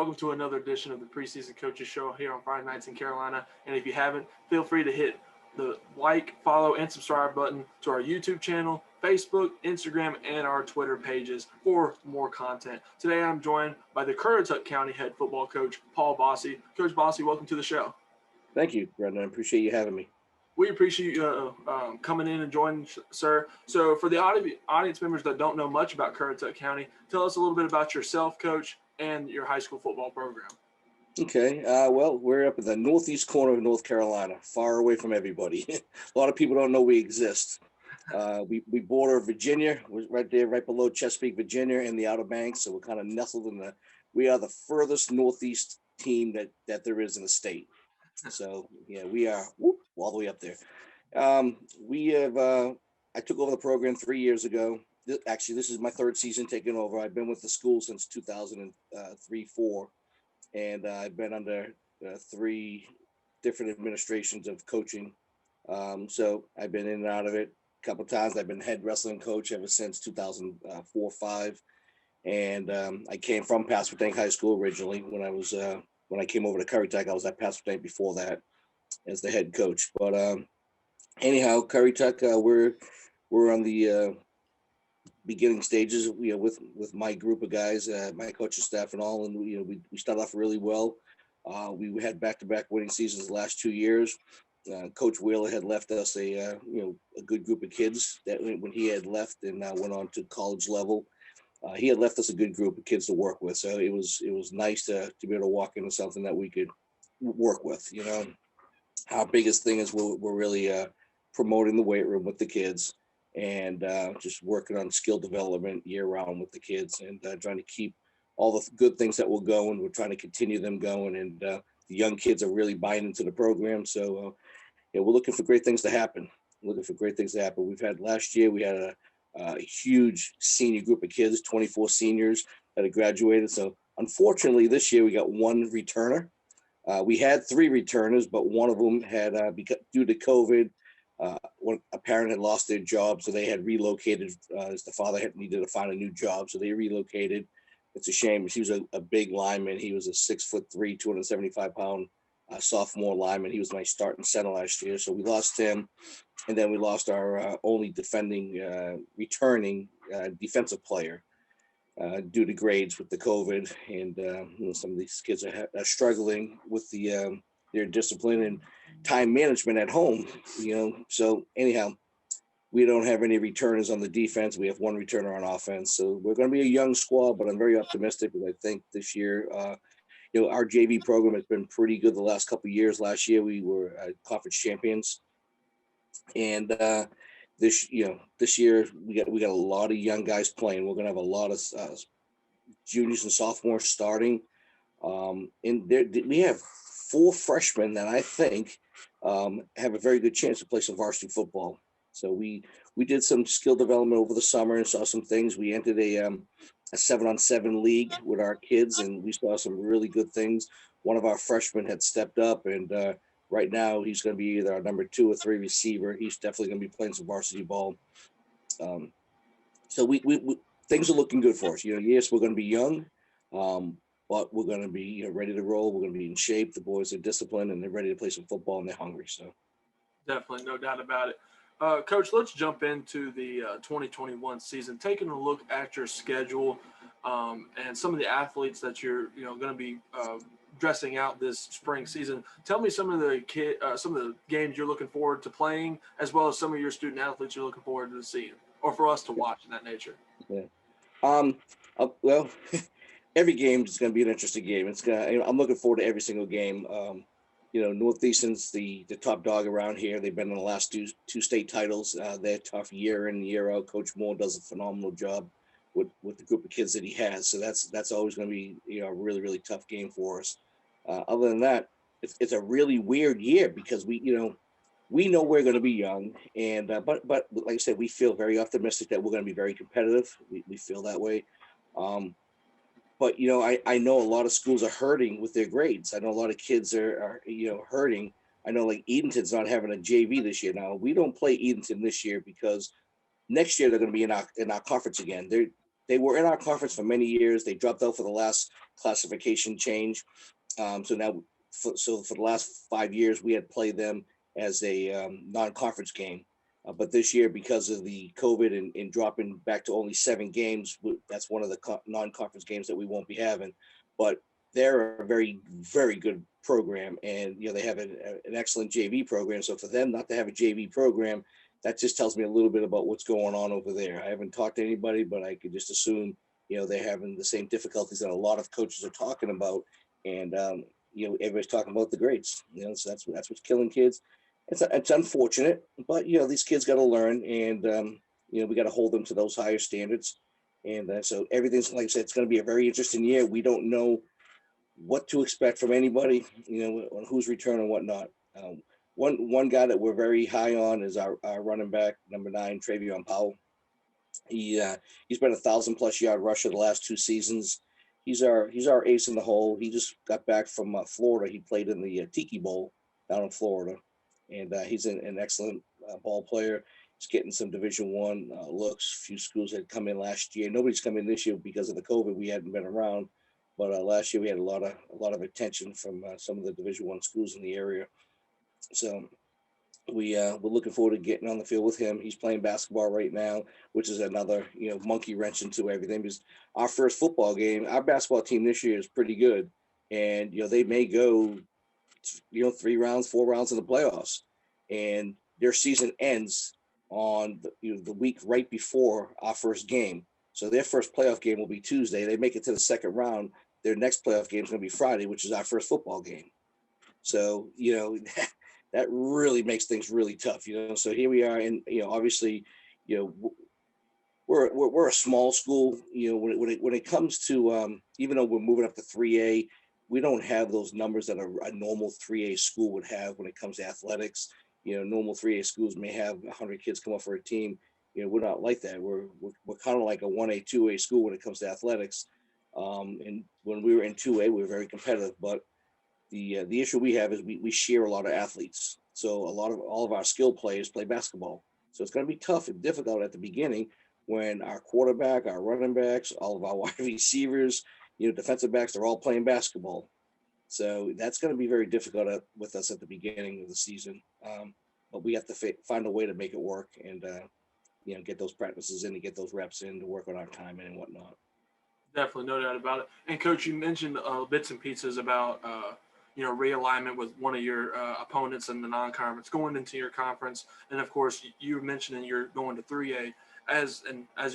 Welcome to another edition of the Preseason Coaches Show here on Friday nights in Carolina. And if you haven't, feel free to hit the like, follow, and subscribe button to our YouTube channel, Facebook, Instagram, and our Twitter pages for more content. Today I'm joined by the Currituck County head football coach, Paul Bossi. Coach Bossi, welcome to the show. Thank you, Brendan. I appreciate you having me. We appreciate you coming in and joining, sir. So for the audience members that don't know much about Currituck County, tell us a little bit about yourself, Coach, and your high school football program. Okay. Well, we're up in the northeast corner of North Carolina, far away from everybody. A lot of people don't know we exist. We border Virginia. We're right there, right below Chesapeake, Virginia, and the Outer Banks. So we're kind of nestled in we are the furthest northeast team that there is in the state. So yeah, we are all the way up there. I took over the program 3 years ago. Actually, this is my third season taking over. I've been with the school since 2003-04, and I've been under 3 different administrations of coaching. So I've been in and out of it a couple of times. I've been head wrestling coach ever since 2004-05, and I came from Pasquotank High School originally. When I came over to Currituck, I was at Pasquotank before that as the head coach. But anyhow, Currituck, we're on the beginning stages, with my group of guys, my coaching staff and all, and we started off really well. We had back-to-back winning seasons the last 2 years. Coach Wheeler had left us a good group of kids that when he had left and went on to college level. He had left us a good group of kids to work with, so it was nice to be able to walk into something that we could work with. Our biggest thing is we're really promoting the weight room with the kids and just working on skill development year round with the kids and trying to keep all the good things that will go, and we're trying to continue them going. And the young kids are really buying into the program, so we're looking for great things to happen. Last year we had a huge senior group of kids, 24 seniors that had graduated. So unfortunately this year we got 1 returner. We had 3 returners, but one of them had, due to COVID, when a parent had lost their job, so they had relocated as the father needed to find a new job. So they relocated. It's a shame. He was a big lineman. He was a 6'3", 275-pound sophomore lineman. He was my starting center last year. So we lost him. And then we lost our only returning defensive player due to grades with the COVID. And some of these kids are struggling with their discipline and time management at home. So anyhow, we don't have any returners on the defense. We have 1 returner on offense. So we're going to be a young squad, but I'm very optimistic because I think this year, our JV program has been pretty good the last couple of years. Last year we were conference champions. And this year we got a lot of young guys playing. We're gonna have a lot of juniors and sophomores starting. And we have 4 freshmen that I think have a very good chance to play some varsity football. So we did some skill development over the summer and saw some things. We entered a 7-on-7 league with our kids, and we saw some really good things. One of our freshmen had stepped up, and right now he's going to be either our number 2 or 3 receiver. He's definitely going to be playing some varsity ball. So we things are looking good for us. Yes, we're going to be young, but we're going to be ready to roll. We're going to be in shape. The boys are disciplined and they're ready to play some football and they're hungry. So definitely, no doubt about it. Coach, let's jump into the 2021 season. Taking a look at your schedule and some of the athletes that you're going to be dressing out this spring season. Tell me some of the games you're looking forward to playing, as well as some of your student athletes you're looking forward to seeing, or for us to watch in that nature. Yeah. Well, every game is going to be an interesting game. I'm looking forward to every single game. Northeastern's the top dog around here. They've been in the last two state titles. They're tough year in, year out. Coach Moore does a phenomenal job with the group of kids that he has. So that's always going to be a really, really tough game for us. Other than that, it's a really weird year because we know we're going to be young, and but like I said, we feel very optimistic that we're going to be very competitive. We feel that way. But I know a lot of schools are hurting with their grades. I know a lot of kids are hurting. I know like Edenton's not having a JV this year. Now we don't play Edenton this year because next year they're going to be in our conference again. they were in our conference for many years. They dropped out for the last classification change. So now, for the last 5 years, we had played them as a non-conference game. But this year, because of the COVID and dropping back to only 7 games, that's one of the non-conference games that we won't be having. But they're a very, very good program, and they have an excellent JV program. So for them not to have a JV program, that just tells me a little bit about what's going on over there. I haven't talked to anybody, but I could just assume they're having the same difficulties that a lot of coaches are talking about, and everybody's talking about the grades. So that's what's killing kids. It's unfortunate, but these kids got to learn, and we got to hold them to those higher standards. And so everything's, like I said, it's going to be a very interesting year. We don't know what to expect from anybody, on who's return and whatnot. One guy that we're very high on is our running back, number 9, Travion Powell. He's been 1,000+ yard rusher the last 2 seasons. He's our ace in the hole. He just got back from Florida. He played in the Tiki Bowl down in Florida, and he's an excellent ball player. He's getting some Division I looks. A few schools had come in last year. Nobody's come in this year because of the COVID. We hadn't been around, but last year we had a lot of attention from some of the Division I schools in the area. So we're looking forward to getting on the field with him. He's playing basketball right now, which is another monkey wrench into everything, because our first football game, our basketball team this year is pretty good, and they may go 3 rounds, 4 rounds in the playoffs, and their season ends on the week right before our first game. So their first playoff game will be Tuesday. They make it to the second round. Their next playoff game is going to be Friday, which is our first football game. So that really makes things really tough. So here we are, and obviously, we're a small school. When it comes to even though we're moving up to 3A, we don't have those numbers that a normal 3A school would have when it comes to athletics. Normal 3A schools may have 100 kids come up for a team. We're not like that. We're kind of like a 1A, 2A school when it comes to athletics. And when we were in 2A, we were very competitive. But the issue we have is we share a lot of athletes. So all of our skill players play basketball. So it's going to be tough and difficult at the beginning when our quarterback, our running backs, all of our wide receivers, defensive backs, they're all playing basketball. So that's going to be very difficult with us at the beginning of the season. But we have to find a way to make it work, and get those practices in, to get those reps in, to work on our timing and whatnot. Definitely, no doubt about it. And Coach, you mentioned bits and pieces about realignment with one of your opponents in the non-conference going into your conference, and of course you mentioned you're going to 3A. As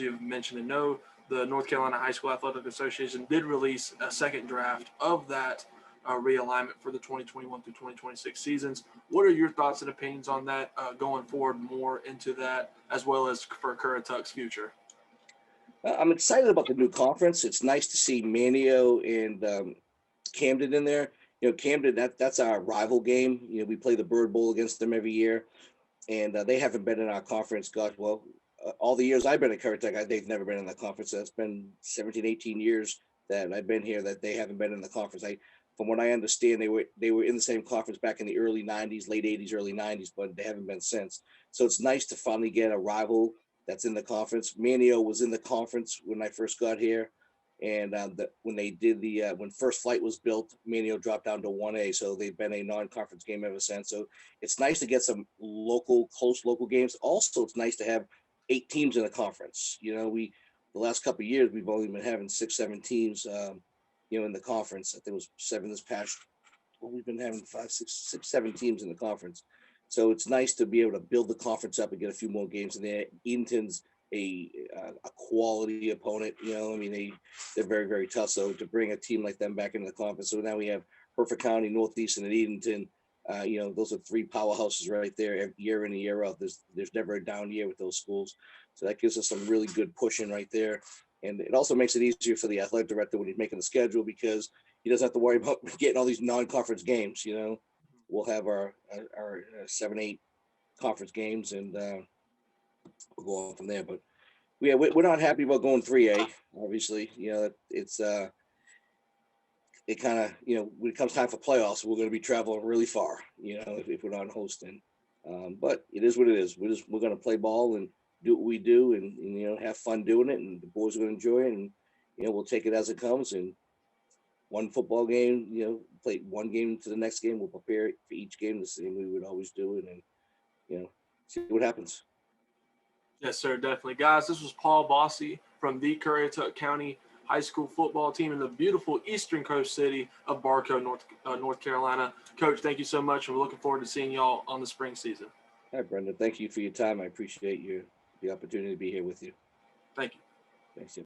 you've mentioned and know, the North Carolina High School Athletic Association did release a second draft of that realignment for the 2021 through 2026 seasons. What are your thoughts and opinions on that going forward, more into that, as well as for Currituck's future? I'm excited about the new conference. It's nice to see Manio and Camden in there. Camden, that's our rival game. We play the Bird Bowl against them every year, and they haven't been in our conference. Gosh, well, all the years I've been at Currituck, they've never been in the conference. That's been 17, 18 years that I've been here that they haven't been in the conference. From what I understand, they were in the same conference back in the early 90s, late 80s, early 90s, but they haven't been since. So it's nice to finally get a rival that's in the conference. Manio was in the conference when I first got here. And when they did when First Flight was built, Manio dropped down to 1A. So they've been a non-conference game ever since. So it's nice to get some close local games. Also, it's nice to have 8 teams in a conference. The last couple of years, we've only been having 6, 7 teams, in the conference. I think it was 7 this past. Well, we've been having 5, 6, 7 teams in the conference. So it's nice to be able to build the conference up and get a few more games in there. Edenton's a quality opponent. They're very, very tough. So to bring a team like them back into the conference. So now we have Hertford County, Northeastern, and Edenton. Those are 3 powerhouses right there, year in and year out. There's never a down year with those schools. So that gives us some really good pushing right there. And it also makes it easier for the athletic director when he's making the schedule, because he doesn't have to worry about getting all these non-conference games. We'll have our 7, 8 conference games, and we'll go on from there. But we're not happy about going 3A. Obviously, it's it kind of, when it comes time for playoffs, we're going to be traveling really far, if we're not hosting. But it is what it is. We're going to play ball and do what we do, and have fun doing it, and the boys are going to enjoy it, and we'll take it as it comes. And one football game, play one game to the next game. We'll prepare for each game the same way we would always do it, and see what happens. Yes, sir, definitely. Guys, this was Paul Bossi from the Currituck County High School football team in the beautiful eastern coast city of Barco, North Carolina. Coach, thank you so much, and we're looking forward to seeing y'all on the spring season. All right, Brendan, thank you for your time. I appreciate the opportunity to be here with you. Thank you. Thanks.